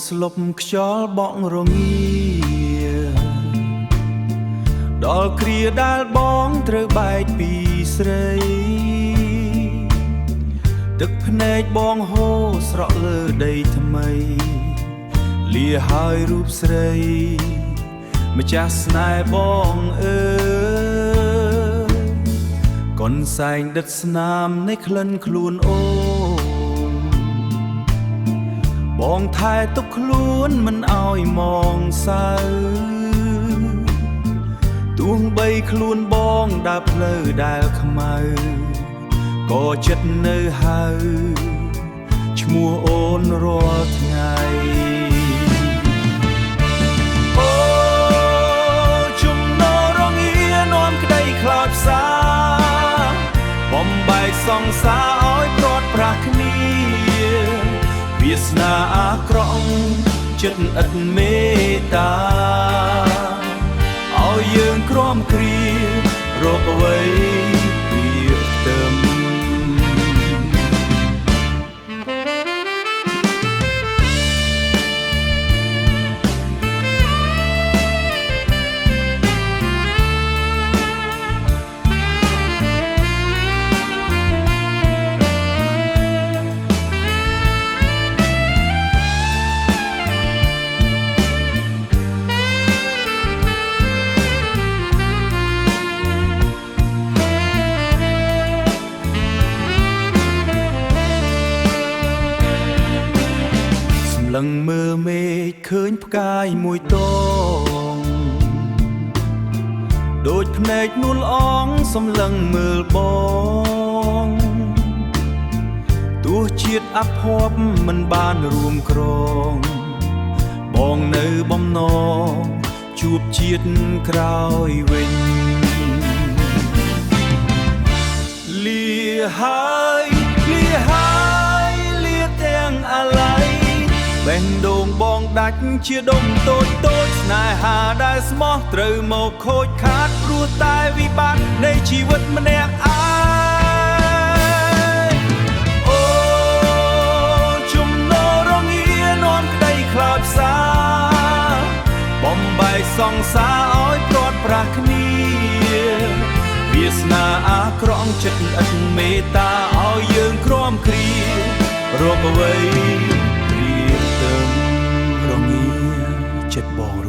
ស្លុបខ្យល់បក់រងាដល់គ្រាដែលបងត្រូវបែកពីស្រីទឹកភ្នែកបងហូរស្រក់លើដីថ្មីលាហើយរូបស្រីម្ចាស់ស្នេហ៍បងអើយកូនសែងដិតស្នាមនៃក្លិនខ្លួនអូនបងថែទុកខ្លួនមិនឲ្យមងសៅទោះបីខ្លួនបងដើរផ្លូវដែលខ្មៅក៏ចិត្តនៅហៅឈ្មោះអូនរាល់ថ្ងៃអូចំណោរងានាំក្តីខ្លោចផ្សាបំបែកសង្សារឲ្យព្រាត់ប្រាសគ្នាវាសនាអាក្រក់ចិត្តឥតមេត្តាឲ្យយើងក្រំគ្រារកអ្វីពីផ្ទឹមលឹងមើលមេឃឃើញផ្កាយមួយតងដូចភ្នែកនួលអងសំឡឹងមើលបងទោះជាតិអភ័ព្វមិនបានរួមក្រងបងនៅបំណងជួបជាតិក្រោយវិញលាហើយលាទាំងអាឡ័យបេះដូងបងដាច់ជាដុំតូចស្នេហាដែលស្មោះត្រូវមកខូចខាតព្រោះតែវិបត្តិនៃជីវិតម្នាក់ឯងអូចំណោរងានាំក្តីខ្លោចផ្សាបំបែកសង្សារឲ្យព្រាត់ប្រាសគ្នាវាសនាអាក្រក់ចិត្តឥតមេត្តាឲ្យយើងក្រំគ្រារកអ្វីចិត្តបង